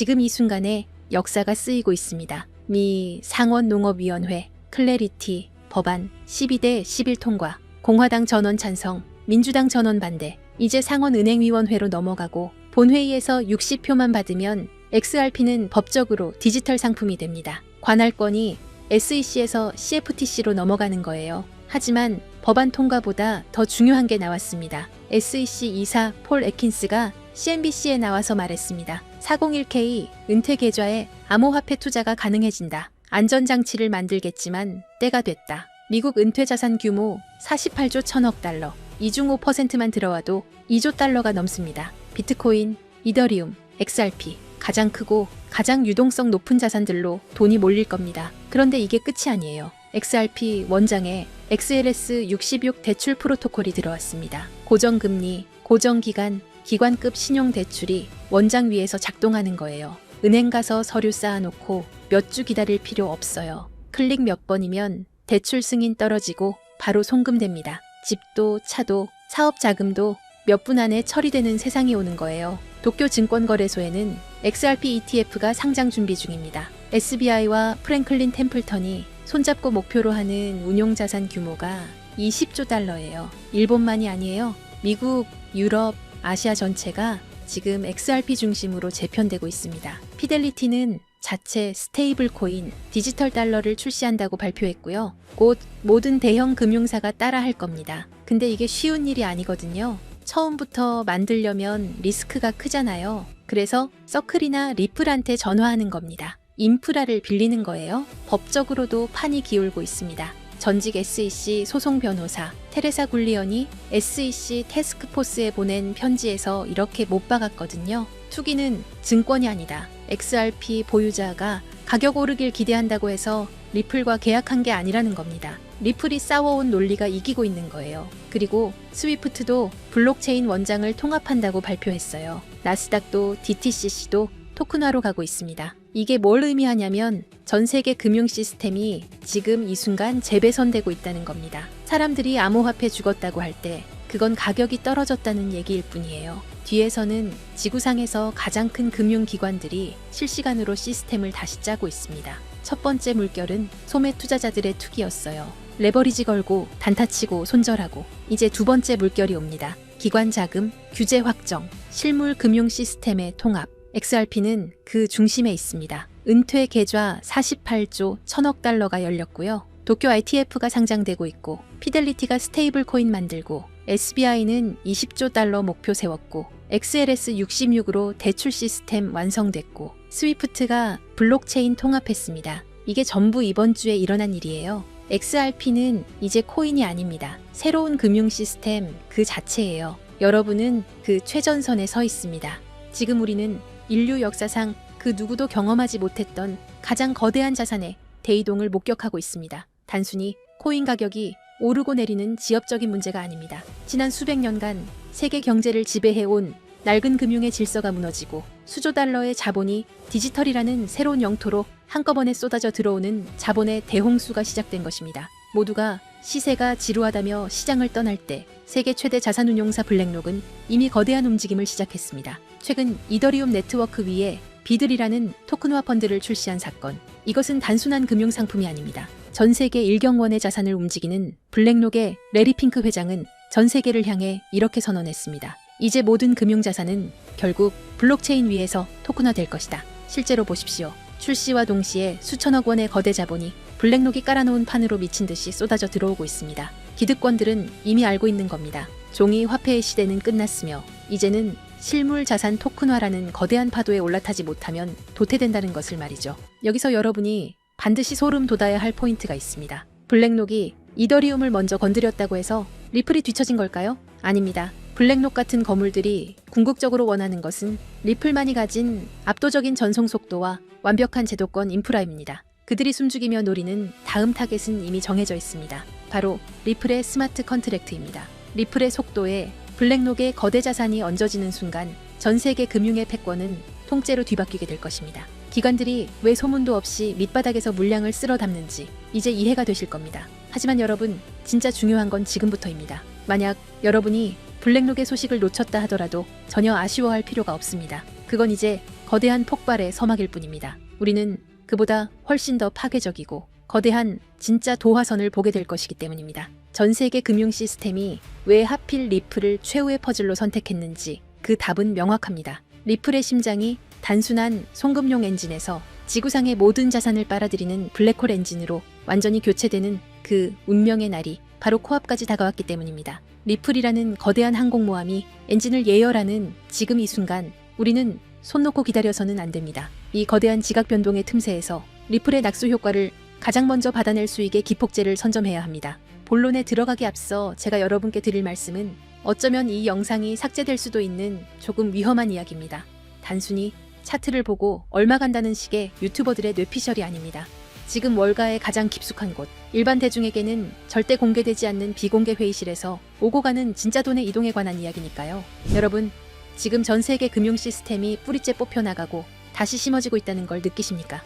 지금 이 순간에 역사가 쓰이고 있습니다. 미 상원농업위원회 클래리티 법안 12대 11 통과, 공화당 전원 찬성, 민주당 전원 반대. 이제 상원은행위원회로 넘어가고 본회의에서 60표만 받으면 XRP는 법적으로 디지털 상품이 됩니다. 관할권이 SEC에서 CFTC로 넘어가는 거예요. 하지만 법안 통과보다 더 중요한 게 나왔습니다. SEC 이사 폴 애킨스가 CNBC에 나와서 말했습니다. 401k 은퇴 계좌에 암호화폐 투자가 가능해진다. 안전장치를 만들겠지만 때가 됐다. 미국 은퇴 자산 규모 48조 1000억 달러. 이중 5%만 들어와도 2조 달러가 넘습니다. 비트코인, 이더리움, XRP 가장 크고 가장 유동성 높은 자산들로 돈이 몰릴 겁니다. 그런데 이게 끝이 아니에요. XRP 원장에 XLS66 대출 프로토콜이 들어왔습니다. 고정금리, 고정기간, 기관급 신용대출이 원장 위에서 작동하는 거예요. 은행 가서 서류 쌓아놓고 몇 주 기다릴 필요 없어요. 클릭 몇 번이면 대출 승인 떨어지고 바로 송금됩니다. 집도 차도 사업 자금도 몇 분 안에 처리되는 세상이 오는 거예요. 도쿄 증권거래소에는 XRP ETF가 상장 준비 중입니다. SBI와 프랭클린 템플턴이 손잡고 목표로 하는 운용자산 규모가 20조 달러예요. 일본만이 아니에요. 미국, 유럽, 아시아 전체가 지금 XRP 중심으로 재편되고 있습니다. 피델리티는 자체 스테이블 코인, 디지털 달러를 출시한다고 발표했고요. 곧 모든 대형 금융사가 따라 할 겁니다. 근데 이게 쉬운 일이 아니거든요. 처음부터 만들려면 리스크가 크잖아요. 그래서 서클이나 리플한테 전화하는 겁니다. 인프라를 빌리는 거예요. 법적으로도 판이 기울고 있습니다. 전직 SEC 소송 변호사 테레사 굴리언이 SEC 태스크포스에 보낸 편지에서 이렇게 못 박았거든요. 투기는 증권이 아니다. XRP 보유자가 가격 오르길 기대한다고 해서 리플과 계약한 게 아니라는 겁니다. 리플이 싸워온 논리가 이기고 있는 거예요. 그리고 스위프트도 블록체인 원장을 통합한다고 발표했어요. 나스닥도 DTCC도 토큰화로 가고 있습니다. 이게 뭘 의미하냐면 전 세계 금융 시스템이 지금 이 순간 재배선되고 있다는 겁니다. 사람들이 암호화폐 죽었다고 할 때 그건 가격이 떨어졌다는 얘기일 뿐이에요. 뒤에서는 지구상에서 가장 큰 금융기관들이 실시간으로 시스템을 다시 짜고 있습니다. 첫 번째 물결은 소매 투자자들의 투기였어요. 레버리지 걸고 단타치고 손절하고. 이제 두 번째 물결이 옵니다. 기관 자금, 규제 확정, 실물 금융 시스템의 통합. XRP는 그 중심에 있습니다. 은퇴 계좌 48조 1000억 달러가 열렸고요. 도쿄 ITF가 상장되고 있고, 피델리티가 스테이블 코인 만들고, SBI는 20조 달러 목표 세웠고, XLS66으로 대출 시스템 완성됐고, 스위프트가 블록체인 통합했습니다. 이게 전부 이번 주에 일어난 일이에요. XRP는 이제 코인이 아닙니다. 새로운 금융 시스템 그 자체예요. 여러분은 그 최전선에 서 있습니다. 지금 우리는 인류 역사상 그 누구도 경험하지 못했던 가장 거대한 자산의 대이동을 목격하고 있습니다. 단순히 코인 가격이 오르고 내리는 지엽적인 문제가 아닙니다. 지난 수백 년간 세계 경제를 지배해온 낡은 금융의 질서가 무너지고 수조 달러의 자본이 디지털이라는 새로운 영토로 한꺼번에 쏟아져 들어오는 자본의 대홍수가 시작된 것입니다. 모두가 시세가 지루하다며 시장을 떠날 때 세계 최대 자산운용사 블랙록은 이미 거대한 움직임을 시작했습니다. 최근 이더리움 네트워크 위에 비들이라는 토큰화 펀드를 출시한 사건. 이것은 단순한 금융상품이 아닙니다. 전 세계 1경원의 자산을 움직이는 블랙록의 레리 핑크 회장은 전 세계를 향해 이렇게 선언했습니다. 이제 모든 금융자산은 결국 블록체인 위에서 토큰화될 것이다. 실제로 보십시오. 출시와 동시에 수천억 원의 거대 자본이 블랙록이 깔아놓은 판으로 미친 듯이 쏟아져 들어오고 있습니다. 기득권들은 이미 알고 있는 겁니다. 종이 화폐의 시대는 끝났으며 이제는 실물 자산 토큰화라는 거대한 파도에 올라타지 못하면 도태된다는 것을 말이죠. 여기서 여러분이 반드시 소름 돋아야 할 포인트가 있습니다. 블랙록이 이더리움을 먼저 건드렸다고 해서 리플이 뒤처진 걸까요? 아닙니다. 블랙록 같은 거물들이 궁극적으로 원하는 것은 리플만이 가진 압도적인 전송 속도와 완벽한 제도권 인프라입니다. 그들이 숨죽이며 노리는 다음 타겟은 이미 정해져 있습니다. 바로 리플의 스마트 컨트랙트입니다. 리플의 속도에 블랙록의 거대 자산이 얹어지는 순간 전 세계 금융의 패권은 통째로 뒤바뀌게 될 것입니다. 기관들이 왜 소문도 없이 밑바닥에서 물량을 쓸어 담는지 이제 이해가 되실 겁니다. 하지만 여러분, 진짜 중요한 건 지금부터입니다. 만약 여러분이 블랙록의 소식을 놓쳤다 하더라도 전혀 아쉬워할 필요가 없습니다. 그건 이제 거대한 폭발의 서막일 뿐입니다. 우리는 그보다 훨씬 더 파괴적이고 거대한 진짜 도화선을 보게 될 것이기 때문입니다. 전 세계 금융 시스템이 왜 하필 리플을 최후의 퍼즐로 선택했는지 그 답은 명확합니다. 리플의 심장이 단순한 송금용 엔진에서 지구상의 모든 자산을 빨아들이는 블랙홀 엔진으로 완전히 교체되는 그 운명의 날이 바로 코앞까지 다가왔기 때문입니다. 리플이라는 거대한 항공모함이 엔진을 예열하는 지금 이 순간 우리는 손 놓고 기다려서는 안 됩니다. 이 거대한 지각 변동의 틈새에서 리플의 낙수 효과를 가장 먼저 받아낼 수 있게 기폭제를 선점해야 합니다. 본론에 들어가기 앞서 제가 여러분께 드릴 말씀은 어쩌면 이 영상이 삭제될 수도 있는 조금 위험한 이야기입니다. 단순히 차트를 보고 얼마 간다는 식의 유튜버들의 뇌피셜이 아닙니다. 지금 월가의 가장 깊숙한 곳, 일반 대중에게는 절대 공개되지 않는 비공개 회의실에서 오고 가는 진짜 돈의 이동에 관한 이야기니까요. 여러분, 지금 전 세계 금융 시스템이 뿌리째 뽑혀나가고 다시 심어지고 있다는 걸 느끼십니까?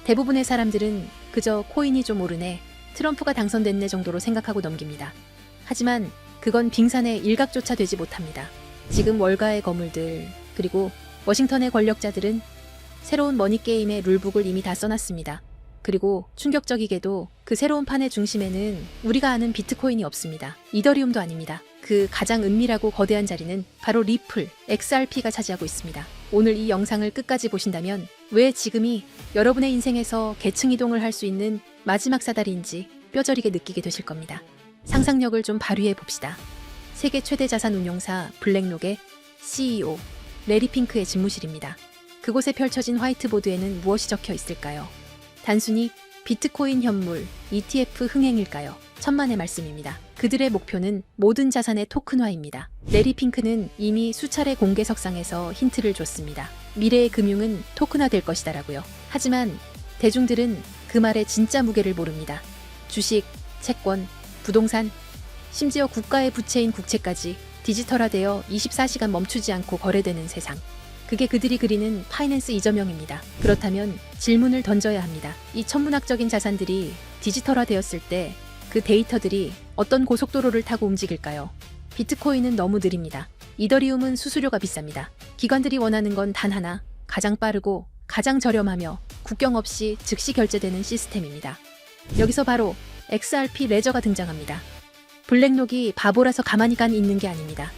대부분의 사람들은 그저 코인이 좀 오르네, 트럼프가 당선됐네 정도로 생각하고 넘깁니다. 하지만 그건 빙산의 일각조차 되지 못합니다. 지금 월가의 거물들, 그리고 워싱턴의 권력자들은 새로운 머니게임의 룰북을 이미 다 써놨습니다. 그리고 충격적이게도 그 새로운 판의 중심에는 우리가 아는 비트코인이 없습니다. 이더리움도 아닙니다. 그 가장 은밀하고 거대한 자리는 바로 리플, XRP가 차지하고 있습니다. 오늘 이 영상을 끝까지 보신다면 왜 지금이 여러분의 인생에서 계층 이동을 할 수 있는 마지막 사다리인지 뼈저리게 느끼게 되실 겁니다. 상상력을 좀 발휘해 봅시다. 세계 최대 자산 운용사 블랙록의 CEO 레리 핑크의 집무실입니다. 그곳에 펼쳐진 화이트보드에는 무엇이 적혀 있을까요? 단순히 비트코인 현물, ETF 흥행일까요? 천만의 말씀입니다. 그들의 목표는 모든 자산의 토큰화입니다. 레리 핑크는 이미 수차례 공개석상에서 힌트를 줬습니다. 미래의 금융은 토큰화될 것이다라고요. 하지만 대중들은 그 말의 진짜 무게를 모릅니다. 주식, 채권, 부동산, 심지어 국가의 부채인 국채까지 디지털화되어 24시간 멈추지 않고 거래되는 세상. 그게 그들이 그리는 파이낸스 이점형입니다. 그렇다면 질문을 던져야 합니다. 이 천문학적인 자산들이 디지털화되었을 때 그 데이터들이 어떤 고속도로를 타고 움직일까요? 비트코인은 너무 느립니다. 이더리움은 수수료가 비쌉니다. 기관들이 원하는 건 단 하나, 가장 빠르고 가장 저렴하며 국경 없이 즉시 결제되는 시스템입니다. 여기서 바로 XRP 레저가 등장합니다. 블랙록이 바보라서 가만히 있는 게 아닙니다.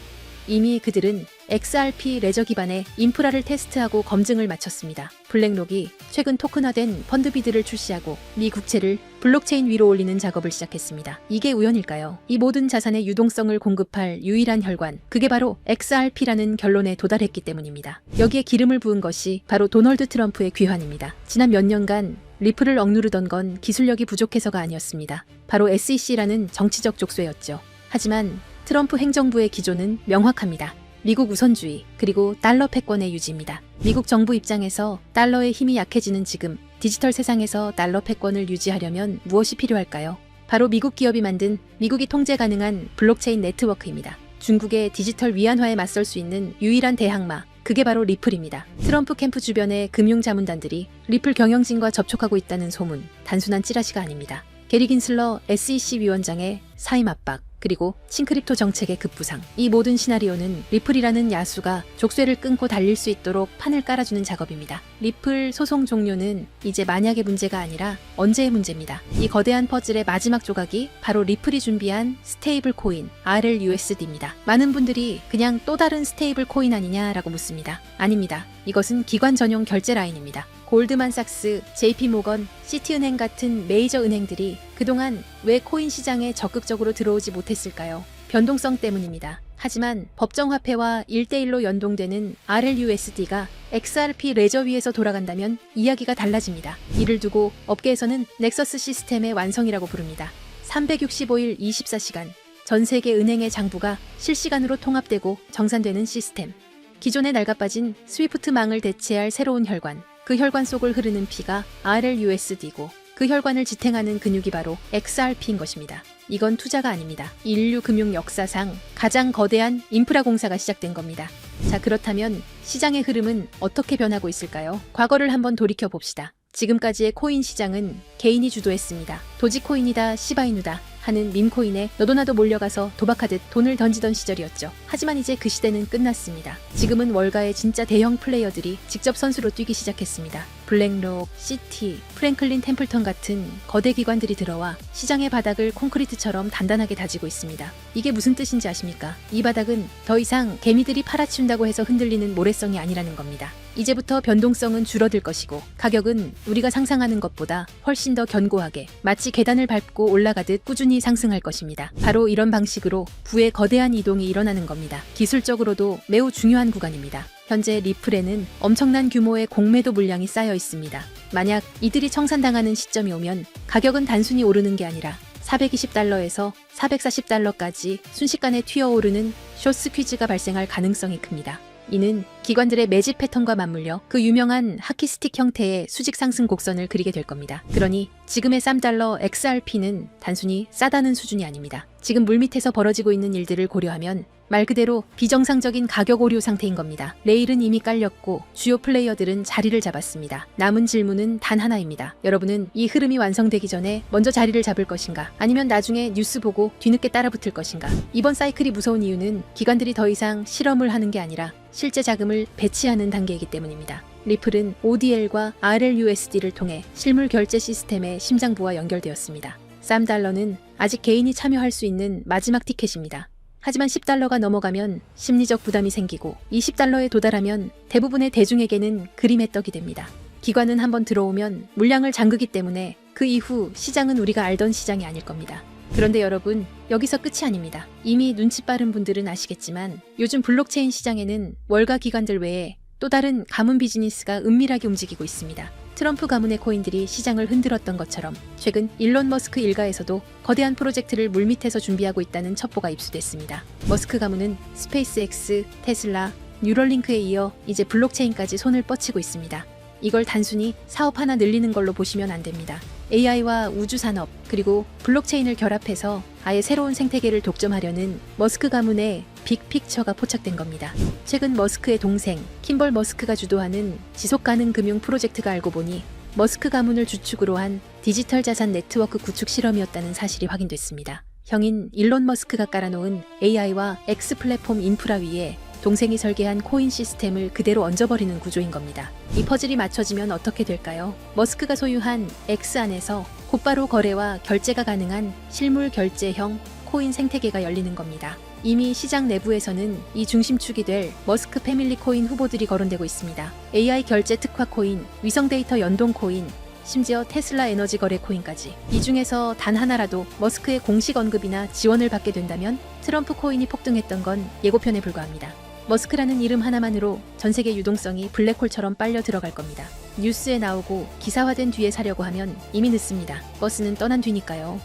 이미 그들은 XRP 레저 기반의 인프라를 테스트하고 검증을 마쳤습니다. 블랙록이 최근 토큰화된 펀드비드를 출시하고 미 국채를 블록체인 위로 올리는 작업을 시작했습니다. 이게 우연일까요? 이 모든 자산의 유동성을 공급할 유일한 혈관, 그게 바로 XRP라는 결론에 도달했기 때문입니다. 여기에 기름을 부은 것이 바로 도널드 트럼프의 귀환입니다. 지난 몇 년간 리플을 억누르던 건 기술력이 부족해서가 아니었습니다. 바로 SEC라는 정치적 족쇄였죠. 하지만 트럼프 행정부의 기조는 명확합니다. 미국 우선주의, 그리고 달러 패권의 유지입니다. 미국 정부 입장에서 달러의 힘이 약해지는 지금 디지털 세상에서 달러 패권을 유지하려면 무엇이 필요할까요? 바로 미국 기업이 만든 미국이 통제 가능한 블록체인 네트워크입니다. 중국의 디지털 위안화에 맞설 수 있는 유일한 대항마, 그게 바로 리플입니다. 트럼프 캠프 주변의 금융자문단들이 리플 경영진과 접촉하고 있다는 소문, 단순한 찌라시가 아닙니다. 게리 긴슬러 SEC 위원장의 사임 압박, 그리고 싱크립토 정책의 급부상. 이 모든 시나리오는 리플이라는 야수가 족쇄를 끊고 달릴 수 있도록 판을 깔아주는 작업입니다. 리플 소송 종료는 이제 만약의 문제가 아니라 언제의 문제입니다. 이 거대한 퍼즐의 마지막 조각이 바로 리플이 준비한 스테이블 코인 RLUSD입니다. 많은 분들이 그냥 또 다른 스테이블 코인 아니냐라고 묻습니다. 아닙니다. 이것은 기관 전용 결제 라인입니다. 골드만삭스, JP모건, 시티은행 같은 메이저 은행들이 그동안 왜 코인 시장에 적극적으로 들어오지 못했을까요? 변동성 때문입니다. 하지만 법정화폐와 1대1로 연동되는 RLUSD가 XRP 레저 위에서 돌아간다면 이야기가 달라집니다. 이를 두고 업계에서는 넥서스 시스템의 완성이라고 부릅니다. 365일 24시간 전 세계 은행의 장부가 실시간으로 통합되고 정산되는 시스템. 기존에 낡아빠진 스위프트망을 대체할 새로운 혈관. 그 혈관 속을 흐르는 피가 RLUSD고 그 혈관을 지탱하는 근육이 바로 XRP인 것입니다. 이건 투자가 아닙니다. 인류 금융 역사상 가장 거대한 인프라 공사가 시작된 겁니다. 자, 그렇다면 시장의 흐름은 어떻게 변하고 있을까요? 과거를 한번 돌이켜 봅시다. 지금까지의 코인 시장은 개인이 주도했습니다. 도지코인이다, 시바이누다. 하는 밈코인에 너도나도 몰려가서 도박하듯 돈을 던지던 시절이었죠. 하지만 이제 그 시대는 끝났습니다. 지금은 월가의 진짜 대형 플레이어들이 직접 선수로 뛰기 시작했습니다. 블랙록, 시티, 프랭클린 템플턴 같은 거대 기관들이 들어와 시장의 바닥을 콘크리트처럼 단단하게 다지고 있습니다. 이게 무슨 뜻인지 아십니까? 이 바닥은 더 이상 개미들이 팔아치운다고 해서 흔들리는 모래성이 아니라는 겁니다. 이제부터 변동성은 줄어들 것이고 가격은 우리가 상상하는 것보다 훨씬 더 견고하게 마치 계단을 밟고 올라가듯 꾸준히 상승할 것입니다. 바로 이런 방식으로 부의 거대한 이동이 일어나는 겁니다. 기술적으로도 매우 중요한 구간입니다. 현재 리플에는 엄청난 규모의 공매도 물량이 쌓여 있습니다. 만약 이들이 청산당하는 시점이 오면 가격은 단순히 오르는 게 아니라 420달러에서 440달러까지 순식간에 튀어오르는 숏스퀴즈가 발생할 가능성이 큽니다. 이는 기관들의 매집 패턴과 맞물려 그 유명한 하키스틱 형태의 수직 상승 곡선을 그리게 될 겁니다. 그러니 지금의 $3 XRP는 단순히 싸다는 수준이 아닙니다. 지금 물밑에서 벌어지고 있는 일들을 고려하면 말 그대로 비정상적인 가격 오류 상태인 겁니다. 레일은 이미 깔렸고 주요 플레이어들은 자리를 잡았습니다. 남은 질문은 단 하나입니다. 여러분은 이 흐름이 완성되기 전에 먼저 자리를 잡을 것인가? 아니면 나중에 뉴스 보고 뒤늦게 따라붙을 것인가? 이번 사이클이 무서운 이유는 기관들이 더 이상 실험을 하는 게 아니라 실제 자금을 배치하는 단계이기 때문입니다. 리플은 ODL과 RLUSD를 통해 실물 결제 시스템의 심장부와 연결되었습니다. $3는 아직 개인이 참여할 수 있는 마지막 티켓입니다. 하지만 $10가 넘어가면 심리적 부담이 생기고 $20에 도달하면 대부분의 대중에게는 그림의 떡이 됩니다. 기관은 한번 들어오면 물량을 잠그기 때문에 그 이후 시장은 우리가 알던 시장이 아닐 겁니다. 그런데 여러분, 여기서 끝이 아닙니다. 이미 눈치 빠른 분들은 아시겠지만 요즘 블록체인 시장에는 월가 기관들 외에 또 다른 가문 비즈니스가 은밀하게 움직이고 있습니다. 트럼프 가문의 코인들이 시장을 흔들었던 것처럼 최근 일론 머스크 일가에서도 거대한 프로젝트를 물밑에서 준비하고 있다는 첩보가 입수됐습니다. 머스크 가문은 스페이스X, 테슬라, 뉴럴링크에 이어 이제 블록체인까지 손을 뻗치고 있습니다. 이걸 단순히 사업 하나 늘리는 걸로 보시면 안 됩니다. AI와 우주산업 그리고 블록체인을 결합해서 아예 새로운 생태계를 독점하려는 머스크 가문의 빅픽처가 포착된 겁니다. 최근 머스크의 동생 킴벌 머스크가 주도하는 지속가능 금융 프로젝트가 알고 보니 머스크 가문을 주축으로 한 디지털 자산 네트워크 구축 실험이었다는 사실이 확인됐습니다. 형인 일론 머스크가 깔아놓은 AI와 X 플랫폼 인프라 위에 동생이 설계한 코인 시스템을 그대로 얹어버리는 구조인 겁니다. 이 퍼즐이 맞춰지면 어떻게 될까요? 머스크가 소유한 X 안에서 곧바로 거래와 결제가 가능한 실물 결제형 코인 생태계가 열리는 겁니다. 이미 시장 내부에서는 이 중심축이 될 머스크 패밀리 코인 후보들이 거론되고 있습니다. AI 결제 특화 코인, 위성 데이터 연동 코인, 심지어 테슬라 에너지 거래 코인까지. 이 중에서 단 하나라도 머스크의 공식 언급이나 지원을 받게 된다면 트럼프 코인이 폭등했던 건 예고편에 불과합니다. 머스크라는 이름 하나만으로 전 세계 유동성이 블랙홀처럼 빨려 들어갈 겁니다. 뉴스에 나오고 기사화된 뒤에 사려고 하면 이미 늦습니다. 버스는 떠난 뒤니까요.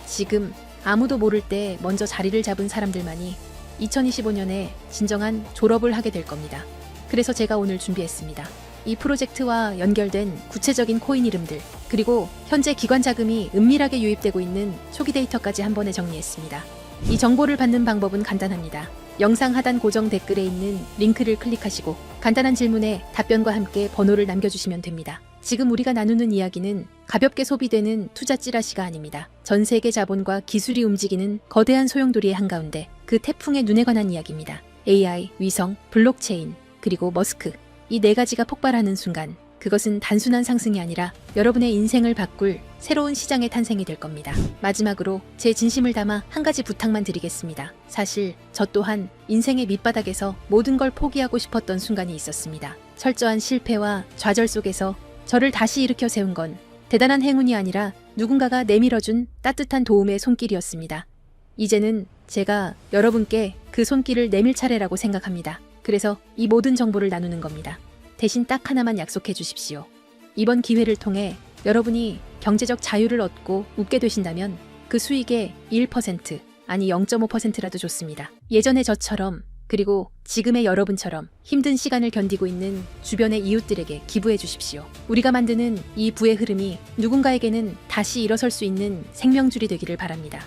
지금 아무도 모를 때 먼저 자리를 잡은 사람들만이 2025년에 진정한 졸업을 하게 될 겁니다. 그래서 제가 오늘 준비했습니다. 이 프로젝트와 연결된 구체적인 코인 이름들, 그리고 현재 기관 자금이 은밀하게 유입되고 있는 초기 데이터까지 한 번에 정리했습니다. 이 정보를 받는 방법은 간단합니다. 영상 하단 고정 댓글에 있는 링크를 클릭하시고 간단한 질문에 답변과 함께 번호를 남겨주시면 됩니다. 지금 우리가 나누는 이야기는 가볍게 소비되는 투자 찌라시가 아닙니다. 전 세계 자본과 기술이 움직이는 거대한 소용돌이의 한가운데 그 태풍의 눈에 관한 이야기입니다. AI, 위성, 블록체인, 그리고 머스크. 이 네 가지가 폭발하는 순간 그것은 단순한 상승이 아니라 여러분의 인생을 바꿀 새로운 시장의 탄생이 될 겁니다. 마지막으로 제 진심을 담아 한 가지 부탁만 드리겠습니다. 사실 저 또한 인생의 밑바닥에서 모든 걸 포기하고 싶었던 순간이 있었습니다. 철저한 실패와 좌절 속에서 저를 다시 일으켜 세운 건 대단한 행운이 아니라 누군가가 내밀어준 따뜻한 도움의 손길이었습니다. 이제는 제가 여러분께 그 손길을 내밀 차례라고 생각합니다. 그래서 이 모든 정보를 나누는 겁니다. 대신 딱 하나만 약속해 주십시오. 이번 기회를 통해 여러분이 경제적 자유를 얻고 웃게 되신다면 그 수익의 1% 아니 0.5%라도 좋습니다. 예전의 저처럼 그리고 지금의 여러분처럼 힘든 시간을 견디고 있는 주변의 이웃들에게 기부해 주십시오. 우리가 만드는 이 부의 흐름이 누군가에게는 다시 일어설 수 있는 생명줄이 되기를 바랍니다.